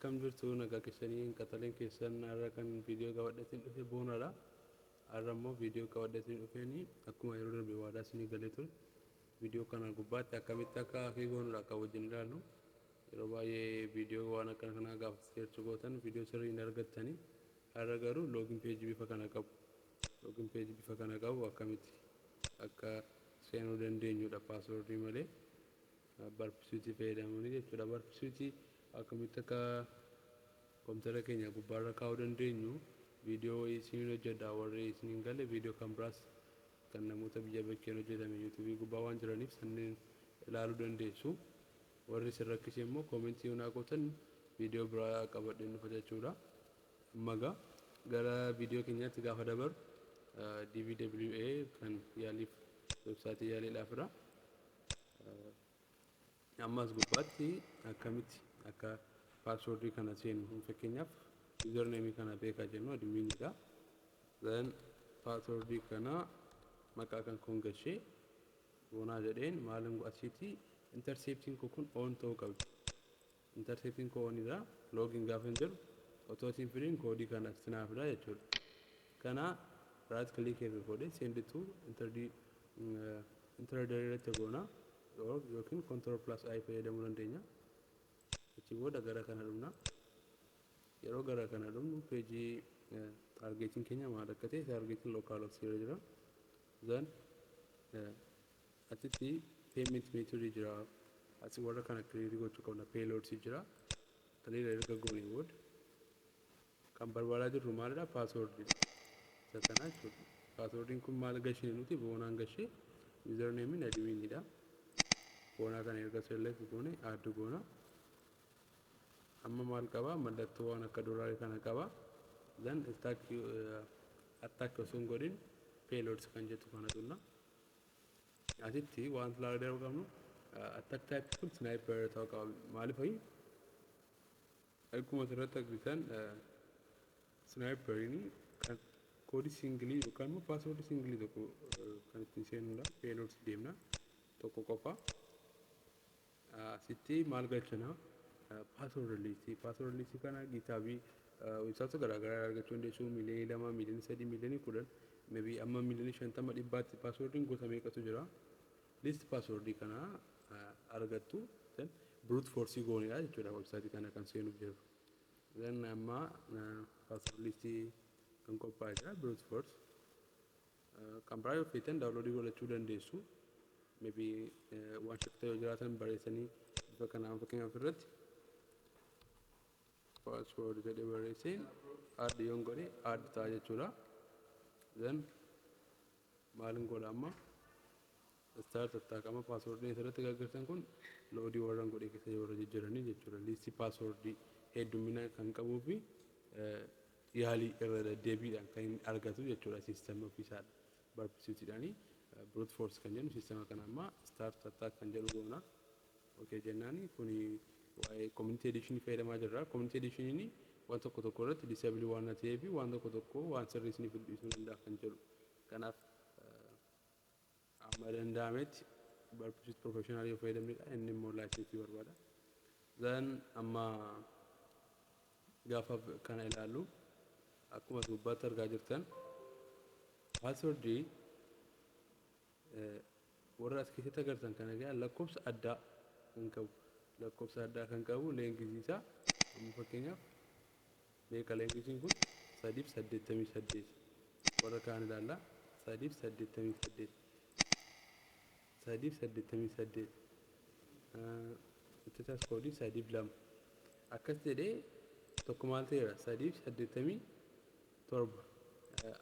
Akkam jirtu nagaa keessanii qaxaleen keessan har'a kan viidiyoo gabaadhatiin dhufe boonadha. Har'a immoo viidiyoo gabaadhatiin dhufeeni akkuma yeroo darbe waadaa isinii galee ture. Viidiyoo kana gubbaatti akkamitti akka fi boonadha akka wajjin ilaallu. Yeroo baay'ee viidiyoo waan akkana kanaa gaafa seerchi gootan viidiyoo sirrii hin argattanii. Har'a garuu loogiin peejii bifa kana qabu. Loogiin peejii bifa kana qabu akkamitti akka seenuu dandeenyudha paaswoordii malee. Barpisuutii fayyadamuun jechuudha. Barpisuutii akkamitti akka kompiitara keenya gubbaarra kaa'uu dandeenyu viidiyoo isin hojjedha warri isin hin galle viidiyoo kan biraas kan namoota biyya bakkeen hojjetame yuutuubii gubbaa waan jiraniif sanneen ilaaluu dandeessu. Warri isin rakkise immoo koomentii yoo naa gootan viidiyoo biraa qabadheen dhufa jechuudha. Ammagaa gara viidiyoo keenyaatti gaafa dabaru DVWA kan yaaliif websaayitii yaaliidhaafidha. Ammas gubbaatti akkamitti akka paaswoordii kana seenu fakkeenyaaf yuuzarneemii kana beekaa jennu admiinidha. Then paaswoordii kana maqaa kan kun gashee boonaa jedheen maalin asitti interceptiin kun on ta'uu qabdi. Interceptiin kun onidha. Loogiin gaafa hin jiru otoo isin firiin koodii kana sinaafidha jechuudha. Kana right click godhee send to interdirect goona yookiin control+I fayyadamuu dandeenya. Achi booda gara kana dhumna. Yeroo gara kana dhumnu peejii targeetiin keenya maal akka ta'e targeetiin lokaal oksii jira. Then asitti payment method jira. Asi warra kana clear gochuu qabna. Payloads jira. Clear erga goonee booda kan barbaadaa jirru maalidha? Paaswoordii. Isa kana jechuudha. Paaswoordiin kun maal gashee nuti boonaan gashee yuuzarneemiin admiinidha. Boonaa kana erga select goone add goona. Amma maal qaba? Mallattoo waan akka dolaarii kana qaba. Then attack osoo hin godhin payloads kan jettu kana dhunna. Asitti waan ilaaluu qabnu attack type kun sniper ta'uu qaba. Maaliif akkuma asirratti argitan sniperiin kan koodii singilii yookaan immoo paaswoordii singilii tokko kan ittiin seenudha. Payloads deemna tokko qofa. Asitti maal galchana? Paaswoord liistii kana gitaabii websaayitoota garaagaraa argachuu dandeessu. Miliyoonii 2, miliyoonii 3, miliyoonii 10 maybe amma miliyoonii 50 dhibbaatti paaswoordiin gosa meeqatu jira. Liistii paaswoordii kana argattu brute force goonidha jechuudha websaayitii kana kan seenuuf jiru. Then amma paaswoord liistii kan qophaa'e jira brute force kan biraa yoo feetan daawunloodii godhachuu dandeessu. Maybe waan shakkii yoo jiraatan barreessanii bifa kanaan fakkeenyaaf irratti password jedhee barreesseen add yoon godhe add ta'a jechuudha. Then maalin godha amma start attaaqama passwordii asirratti gaggeessan kun loodii warran godhee keessa warra jijjiiranii jechuudha. Liistii passwordii heddumina kan qabuu fi yaalii irra deddeebiidhaan kan argatu jechuudha siistemii ofiisaadha. Barpisuutiidhaanii brute force kan jennu siistema kana amma start attack kan jedhu goona. Okay jennaani kuni waa'ee community edition fayyadamaa jirra. Community edition waan tokko tokko irratti disable waan ta'eef waan tokko tokko waan sirrii isiniif dhiisuu danda'a kan jedhu. Kanaaf amma danda'ametti barpisuut professional yoo fayyadamnedha. Inni immoo laayisensii barbaada. Then amma gaafa kana ilaallu akkuma gubbaatti argaa jirtan paaswoordii warra as keessatti agartan kana egaa lakkoofsa addaa kan qabu. Lakkoofsa addaa kan qabu leenjisiisaa. Amma fakkeenyaaf meeqa leenjisiin kun 388 warra kaan ilaalla 388 itti koodii 32 akkas jedhee tokko maal ta'eera 387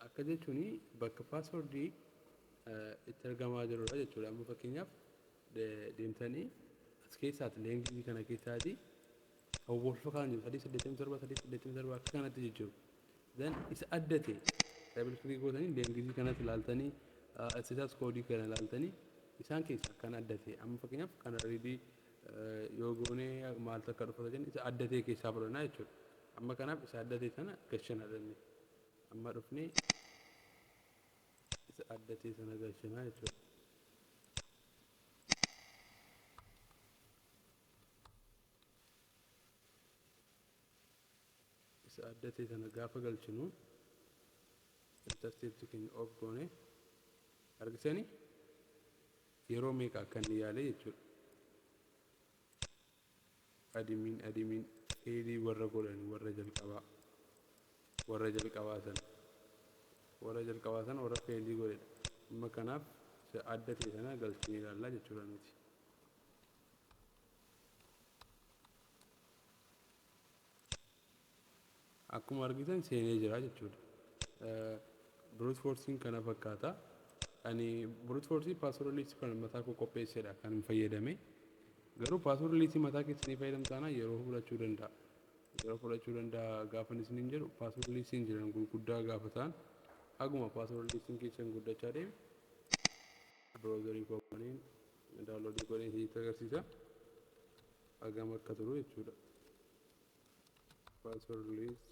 akka jechuun bakka paaswoordii itti argamaa jirudha jechuudha. Amma fakkeenyaaf deemtanii as keessaati leenjii kana keessaati wal fakkaan jiru 387 akka kanatti jijjiiru. Then isa addate double click gootanii leenjii kanatti ilaaltanii asitas koodii kana ilaaltanii isaan keessaa kan addate amma fakkeenyaaf kana reedii yoo goonee maal takka dhufata jenni isa addatee keessaa fudhannaa jechuudha. Amma kanaaf isa addatee sana gashana danne amma dhufnee isa addatee sana gashana jechuudha. adda sana gaafa galchinu interstepsi keenya of goone argisanii yeroo meeqa akka inni yaale jechuudha. Adimiin feelii warra godhan warra jalqabaa sana warra feelii godhedha. Amma kanaaf adda ta'e sana galchine ilaallaa jechuudha nuti. Akkuma argitan seenee jira jechuudha. Brute forcing kana fakkaata. Ani brute forcing password list kan mataa koo qopheessedha kan fayyadame. Garuu password list mataa keessanii fayyadamtaana yeroo fudhachuu danda'a. Gaafa isin jedhu password list jiran gurguddaa gaafa ta'an haguma password list keessan guddachaa deeme browserii koopaniin download godhee itti agarsiisa. Hagam akka turu jechuudha. Password list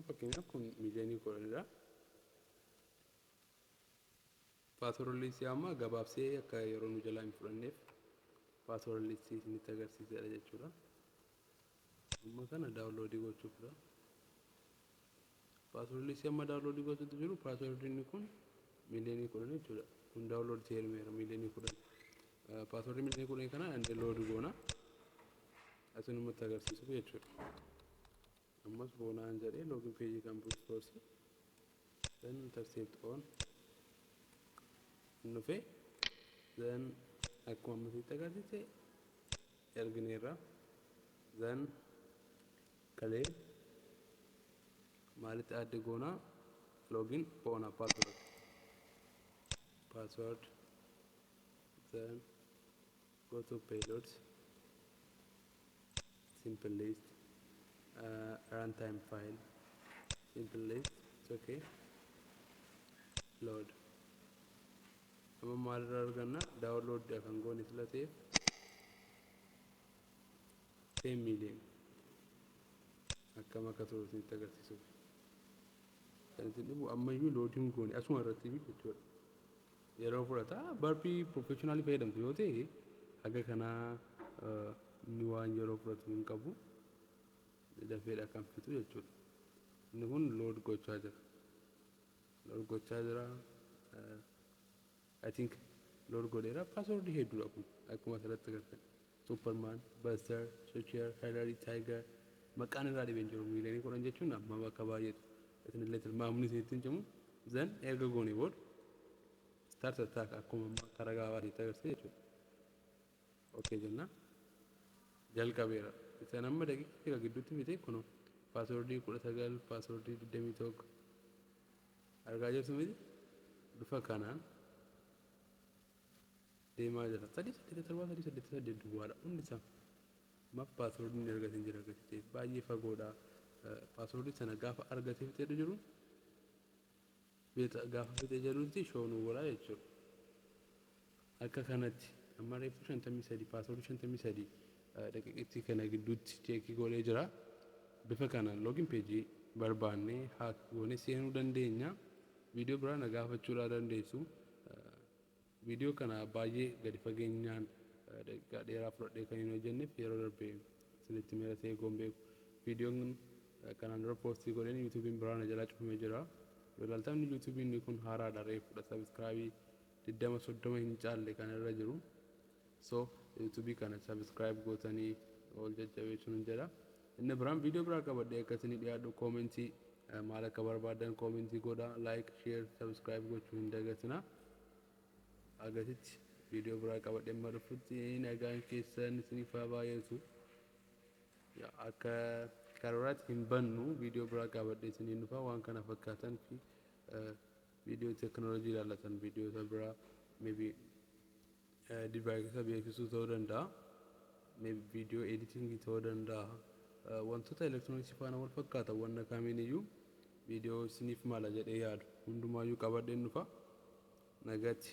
fakkeenyaaf kun miiliyoonii kudhanidha. Password list amma gabaabsee akka yeroo nu jalaa hin fudhanneef password list isinitti agarsiisedha jechuudha. Amma kana daawunloodii gochuufidha. Password list amma daawunloodii gochuutu jiru. Password kun miiliyoonii kudhan jechuudha. Kun daawunlood seermeera miiliyoonii kudhan. Password miiliyoonii kudhan kana ande load goona asinumatti agarsiisuuf jechuudha. Ammas bonaan jedhee login page kan brute force then intercept on nufe then akkuma ammasitti agarsiise ergineerra then kalee maalitti adde goona login bona password then go to payloads simple list runtime file simple list it's okay load amma maalirraa arganna download kan goone sila ta'eef 10 million akkam akka turu isinitti agarsiisuuf kan isin dhibu ammayyuu loading goone asuma irratti jechuudha. Yeroo fudhata barpii professionally fayyadamtu yoo ta'e haga kanaa inni waan yeroo fudhatu hin qabu. Dafeedha kan fitu jechuudha. Inni kun load gochaa jira. I think load godheera password hedduudha kun akkuma asirratti agartan Superman, Buster, Searcher, Hillary, Tiger maqaan irraa dhibeen jiru miiliyoonii kudhan jechuun amma bakka baay'eetu isinillee tilmaamni isinitti hin cimu zan erga goonee booda start attack akkuma karaa gaabaatiitti agarsiisa jechuudha. Okay jenna jalqabeera. Isaan amma daqiiqaa gidduutti fite kun passwordii 19 passwordii 21 argaa jirtu miti bifa kanaan deemaa jira. 387 duwwaadha hundi isaa. Maaf passwordii argatiin jira agarsiise baay'ee fagoodha. Passwordii sana gaafa argatee fitee jiru gaafa fitee jirutti shoonuu walaa jechuudha. Akka kanatti amma reefu 53 passwordii 53 daqiiqatti kana gidduutti cheekii godhee jira. Bifa kanaan login page barbaannee haak goone seenuu dandeenya. Viidiyoo biraa na gaafachuudhaa dandeessu. Viidiyoo kana baay'ee gadi fageenyaan daqiiqaa dheeraa fudhadhee kan hin hojjenneef yeroo darbee isinitti meera ta'ee gombeeku. Viidiyoon kanaan dura poostii godheen yuutuubiin biraa na jalaa cufamee jira. Ilaaltamni yuutuubiin kun haaraadha reefudha sabiskiraabii 20-30 hin caalle kan irra jiru. So YouTube kana subscribe gootanii ol jajjabeessuun jedha. Inni biraan viidiyoo biraa qabadhee akkasii dhiyaadhu koomentii maal akka barbaadan koomentii godha like share subscribe gochuu hin dagatina. Agasitti viidiyoo biraa qabadhee marufutti nagaan keessan isiniif haa baay'atu. Akka karoораatti hin bannu viidiyoo biraa qabadhee isiniin dhufa waan kana fakkaatan fi viidiyoo teekinooloojii ilaallatan viidiyoo biraa maybe device beeksisuu ta'uu danda'a. Maybe viidiyoo editing ta'uu danda'a. Wantoota elektirooniksii faana wal fakkaatan wanna kamiin iyyuu viidiyoo isiniif mala jedhee yaadu hundumaayyuu qabadheen dhufa nagatti.